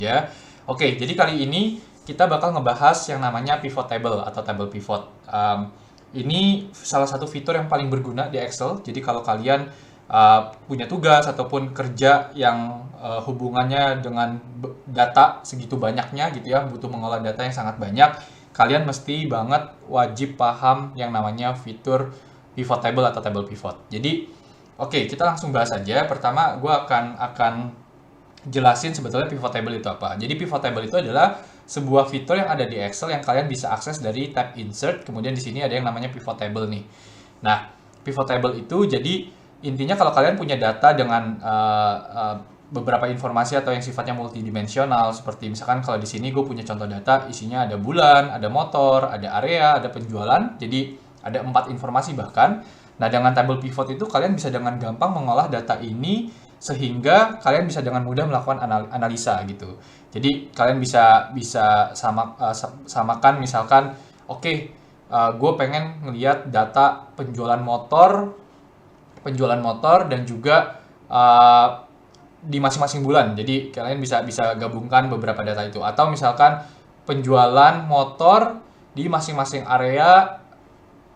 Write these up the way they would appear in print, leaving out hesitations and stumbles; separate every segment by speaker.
Speaker 1: ya. Oke, jadi kali ini kita bakal ngebahas yang namanya pivot table atau table pivot. Ini salah satu fitur yang paling berguna di Excel. Jadi kalau kalian punya tugas ataupun kerja yang hubungannya dengan data segitu banyaknya gitu ya, butuh mengolah data yang sangat banyak, kalian mesti banget wajib paham yang namanya fitur pivot table atau table pivot. Jadi, oke, kita langsung bahas aja. Pertama, gue akan jelasin sebetulnya pivot table itu apa. Jadi pivot table itu adalah sebuah fitur yang ada di Excel yang kalian bisa akses dari tab Insert. Kemudian di sini ada yang namanya pivot table nih. Nah, pivot table itu jadi intinya kalau kalian punya data dengan beberapa informasi atau yang sifatnya multidimensional, seperti misalkan kalau di sini gue punya contoh data isinya ada bulan, ada motor, ada area, ada penjualan. Jadi ada 4 informasi bahkan. Nah, dengan table pivot itu kalian bisa dengan gampang mengolah data ini sehingga kalian bisa dengan mudah melakukan analisa gitu. Jadi kalian bisa samakan misalkan, oke, gue pengen ngelihat data penjualan motor dan juga di masing-masing bulan. Jadi kalian bisa gabungkan beberapa data itu. Atau misalkan penjualan motor di masing-masing area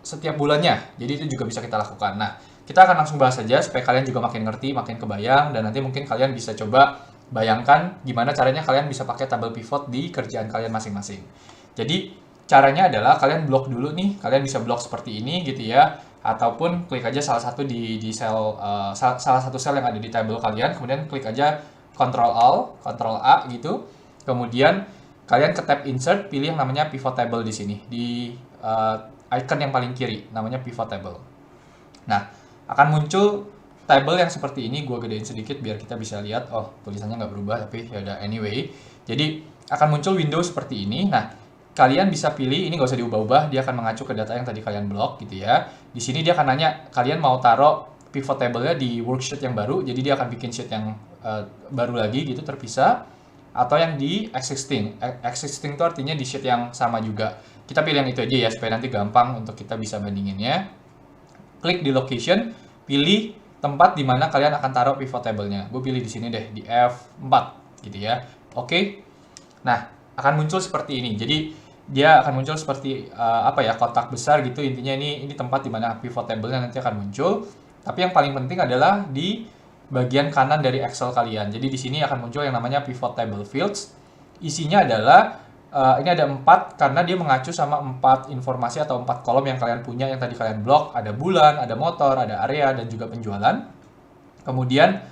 Speaker 1: setiap bulannya. Jadi itu juga bisa kita lakukan. Nah, kita akan langsung bahas saja supaya kalian juga makin ngerti, makin kebayang, dan nanti mungkin kalian bisa coba bayangkan gimana caranya kalian bisa pakai table pivot di kerjaan kalian masing-masing. Jadi caranya adalah kalian blok dulu nih, kalian bisa blok seperti ini gitu ya, ataupun klik aja salah satu di sel salah satu sel yang ada di table kalian, kemudian klik aja Ctrl Alt, Ctrl A gitu. Kemudian kalian ke tab Insert, pilih yang namanya pivot table di sini, di icon yang paling kiri, namanya pivot table. Nah, akan muncul table yang seperti ini. Gue gedein sedikit biar kita bisa lihat. Oh, tulisannya nggak berubah, tapi ya udah anyway. Jadi akan muncul window seperti ini. Nah, kalian bisa pilih, ini nggak usah diubah-ubah, dia akan mengacu ke data yang tadi kalian blok gitu ya. Di sini dia akan nanya, kalian mau taruh pivot table-nya di worksheet yang baru, jadi dia akan bikin sheet yang baru lagi gitu, terpisah, atau yang di existing. Existing itu artinya di sheet yang sama juga. Kita pilih yang itu aja ya, supaya nanti gampang untuk kita bisa bandinginnya. Klik di location, pilih tempat di mana kalian akan taruh pivot table-nya. Gue pilih di sini deh, di F4 gitu ya. Oke. Nah, akan muncul seperti ini. Jadi dia akan muncul seperti kotak besar gitu. Intinya ini tempat di mana pivot table-nya nanti akan muncul. Tapi yang paling penting adalah di bagian kanan dari Excel kalian. Jadi di sini akan muncul yang namanya pivot table fields. Isinya adalah ini ada 4 karena dia mengacu sama 4 informasi atau 4 kolom yang kalian punya yang tadi kalian blok. Ada bulan, ada motor, ada area, dan juga penjualan. Kemudian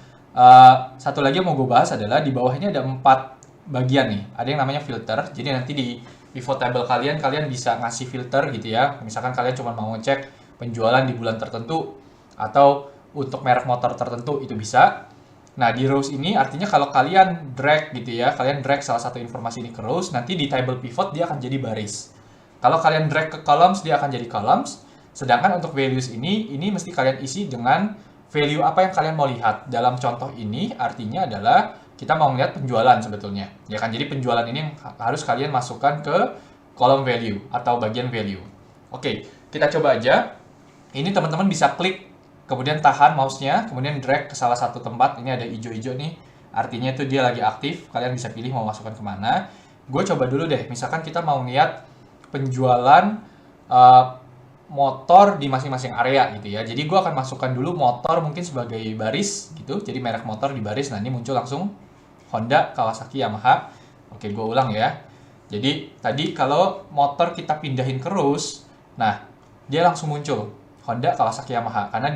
Speaker 1: satu lagi yang mau gue bahas adalah di bawahnya ada 4 bagian nih. Ada yang namanya filter. Jadi nanti di pivot table kalian bisa ngasih filter gitu ya. Misalkan kalian cuma mau ngecek penjualan di bulan tertentu atau untuk merek motor tertentu, itu bisa. Nah, di rows ini artinya kalau kalian drag gitu ya, kalian drag salah satu informasi ini ke rows, nanti di table pivot dia akan jadi baris. Kalau kalian drag ke columns, dia akan jadi columns. Sedangkan untuk values ini mesti kalian isi dengan value apa yang kalian mau lihat. Dalam contoh ini artinya adalah kita mau melihat penjualan sebetulnya. Ya kan, jadi penjualan ini yang harus kalian masukkan ke kolom value atau bagian value. Oke, kita coba aja. Ini teman-teman bisa klik, kemudian tahan mouse-nya, kemudian drag ke salah satu tempat. Ini ada hijau-hijau nih, artinya itu dia lagi aktif. Kalian bisa pilih mau masukkan kemana. Gue coba dulu deh, misalkan kita mau lihat penjualan motor di masing-masing area gitu ya. Jadi gue akan masukkan dulu motor mungkin sebagai baris gitu, jadi merek motor di baris. Nah, ini muncul langsung Honda, Kawasaki, Yamaha. Oke, gue ulang ya. Jadi tadi kalau motor kita pindahin ke rows, nah dia langsung muncul Honda, Kawasaki, Yamaha. Karena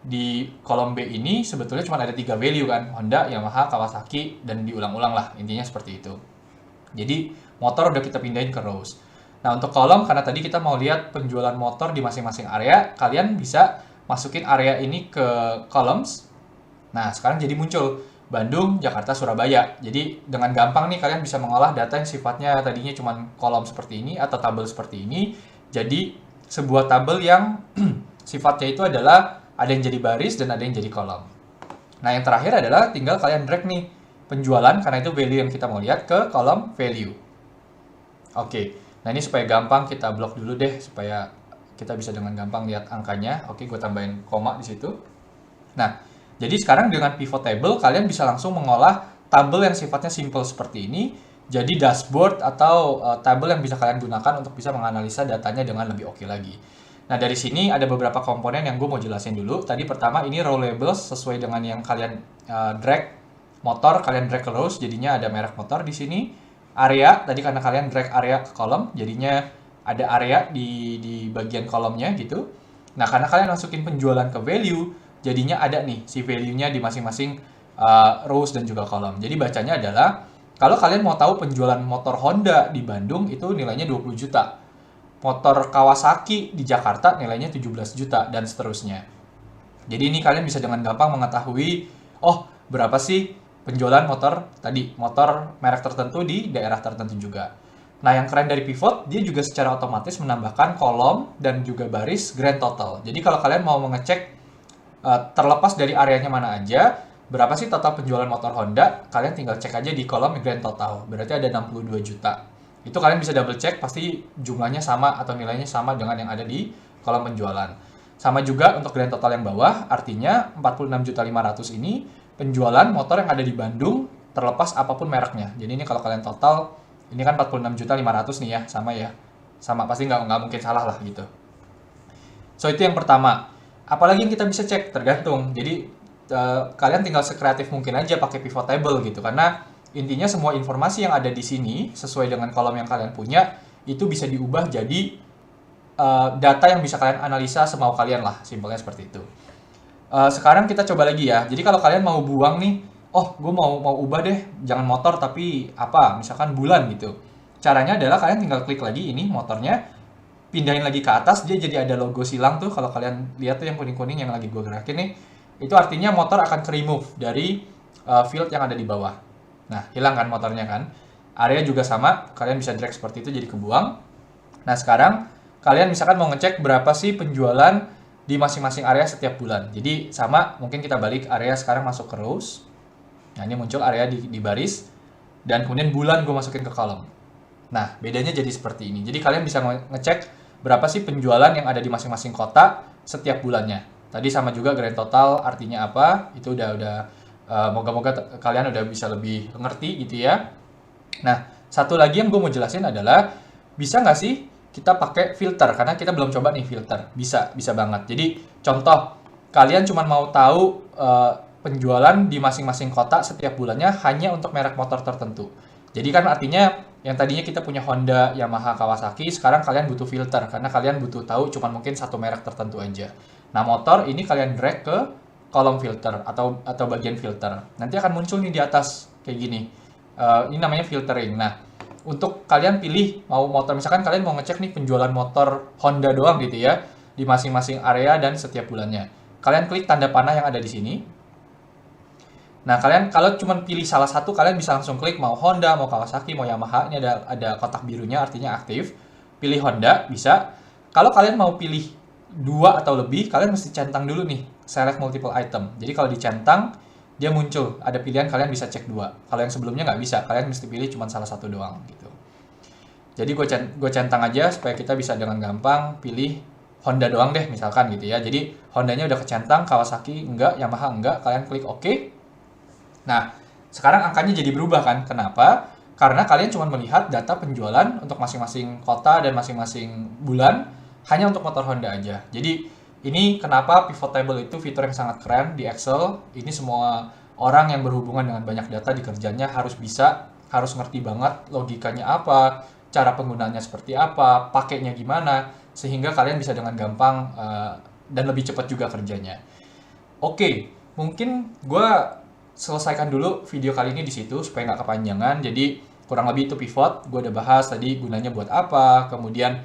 Speaker 1: di kolom B ini sebetulnya cuma ada 3 value kan, Honda, Yamaha, Kawasaki, dan diulang-ulang lah, intinya seperti itu. Jadi motor udah kita pindahin ke rows. Nah, untuk kolom, karena tadi kita mau lihat penjualan motor di masing-masing area, kalian bisa masukin area ini ke columns. Nah, sekarang jadi muncul Bandung, Jakarta, Surabaya. Jadi dengan gampang nih kalian bisa mengolah data yang sifatnya tadinya cuma kolom seperti ini atau tabel seperti ini, jadi sebuah tabel yang sifatnya itu adalah ada yang jadi baris dan ada yang jadi kolom. Nah, yang terakhir adalah tinggal kalian drag nih penjualan, karena itu value yang kita mau lihat, ke kolom value. Oke, nah ini supaya gampang kita blok dulu deh, supaya kita bisa dengan gampang lihat angkanya. Oke, gue tambahin koma di situ. Nah, jadi sekarang dengan pivot table kalian bisa langsung mengolah tabel yang sifatnya simple seperti ini jadi dashboard atau tabel yang bisa kalian gunakan untuk bisa menganalisa datanya dengan lebih oke lagi. Nah, dari sini ada beberapa komponen yang gue mau jelasin dulu. Tadi pertama ini row labels sesuai dengan yang kalian drag motor, kalian drag ke rows, jadinya ada merek motor di sini. Area, tadi karena kalian drag area ke kolom, jadinya ada area di bagian kolomnya gitu. Nah, karena kalian masukin penjualan ke value, jadinya ada nih si value-nya di masing-masing rows dan juga kolom. Jadi bacanya adalah, kalau kalian mau tahu penjualan motor Honda di Bandung itu nilainya 20 juta. Motor Kawasaki di Jakarta nilainya 17 juta, dan seterusnya. Jadi ini kalian bisa dengan gampang mengetahui, oh berapa sih penjualan motor tadi, motor merek tertentu di daerah tertentu juga. Nah, yang keren dari pivot, dia juga secara otomatis menambahkan kolom dan juga baris grand total. Jadi kalau kalian mau mengecek terlepas dari areanya mana aja, berapa sih total penjualan motor Honda, kalian tinggal cek aja di kolom grand total. Berarti ada 62 juta. Itu kalian bisa double check, pasti jumlahnya sama atau nilainya sama dengan yang ada di kolom penjualan. Sama juga untuk grand total yang bawah, artinya 46.500.000 ini penjualan motor yang ada di Bandung terlepas apapun mereknya. Jadi ini kalau kalian total, ini kan 46.500.000 nih ya, sama ya. Sama, pasti nggak mungkin salah lah gitu. So itu yang pertama. Apalagi yang kita bisa cek, tergantung. Jadi kalian tinggal sekreatif mungkin aja pakai pivot table gitu, karena intinya semua informasi yang ada di sini sesuai dengan kolom yang kalian punya itu bisa diubah jadi data yang bisa kalian analisa semau kalian lah, simpelnya seperti itu. Sekarang kita coba lagi ya. Jadi kalau kalian mau buang nih, oh gue mau ubah deh, jangan motor tapi apa, misalkan bulan gitu. Caranya adalah kalian tinggal klik lagi ini motornya, pindahin lagi ke atas, dia jadi ada logo silang tuh. Kalau kalian lihat tuh yang kuning-kuning yang lagi gue gerakin nih, itu artinya motor akan ke remove dari field yang ada di bawah. Nah, hilang kan motornya kan. Area juga sama, kalian bisa drag seperti itu jadi kebuang. Nah, sekarang kalian misalkan mau ngecek berapa sih penjualan di masing-masing area setiap bulan. Jadi sama, mungkin kita balik area sekarang masuk ke rows. Nah, ini muncul area di baris, dan kemudian bulan gue masukin ke kolom. Nah, bedanya jadi seperti ini. Jadi kalian bisa ngecek berapa sih penjualan yang ada di masing-masing kota setiap bulannya. Tadi sama juga grand total artinya apa, itu udah moga-moga kalian udah bisa lebih ngerti gitu ya. Nah, satu lagi yang gue mau jelasin adalah, bisa nggak sih kita pakai filter? Karena kita belum coba nih filter. Bisa banget. Jadi contoh, kalian cuma mau tahu penjualan di masing-masing kota setiap bulannya hanya untuk merek motor tertentu. Jadi kan artinya yang tadinya kita punya Honda, Yamaha, Kawasaki, sekarang kalian butuh filter karena kalian butuh tahu cuma mungkin satu merek tertentu aja. Nah, motor ini kalian drag ke kolom filter atau bagian filter. Nanti akan muncul nih di atas kayak gini. Ini namanya filtering. Nah, untuk kalian pilih mau motor, misalkan kalian mau ngecek nih penjualan motor Honda doang gitu ya, di masing-masing area dan setiap bulannya. Kalian klik tanda panah yang ada di sini. Nah, kalian kalau cuma pilih salah satu, kalian bisa langsung klik mau Honda, mau Kawasaki, mau Yamaha. Ini ada kotak birunya artinya aktif. Pilih Honda bisa. Kalau kalian mau pilih 2 atau lebih, kalian mesti centang dulu nih, select multiple item. Jadi kalau dicentang, dia muncul, ada pilihan kalian bisa cek 2. Kalau yang sebelumnya nggak bisa, kalian mesti pilih cuma salah satu doang gitu. Jadi gue centang aja supaya kita bisa dengan gampang pilih Honda doang deh misalkan gitu ya. Jadi Hondanya udah kecentang, Kawasaki enggak, Yamaha enggak, kalian klik OK. Nah, sekarang angkanya jadi berubah kan? Kenapa? Karena kalian cuma melihat data penjualan untuk masing-masing kota dan masing-masing bulan hanya untuk motor Honda aja. Jadi ini kenapa pivot table itu fitur yang sangat keren di Excel. Ini semua orang yang berhubungan dengan banyak data di kerjanya harus ngerti banget logikanya apa, cara penggunaannya seperti apa, pakainya gimana, sehingga kalian bisa dengan gampang dan lebih cepat juga kerjanya. Oke, mungkin gue selesaikan dulu video kali ini di situ supaya nggak kepanjangan. Jadi kurang lebih itu pivot, gue udah bahas tadi gunanya buat apa, kemudian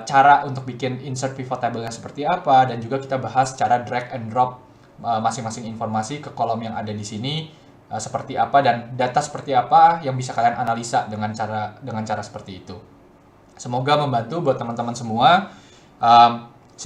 Speaker 1: cara untuk bikin insert pivot table-nya seperti apa, dan juga kita bahas cara drag and drop masing-masing informasi ke kolom yang ada di sini seperti apa, dan data seperti apa yang bisa kalian analisa dengan cara seperti itu. Semoga membantu buat teman-teman semua.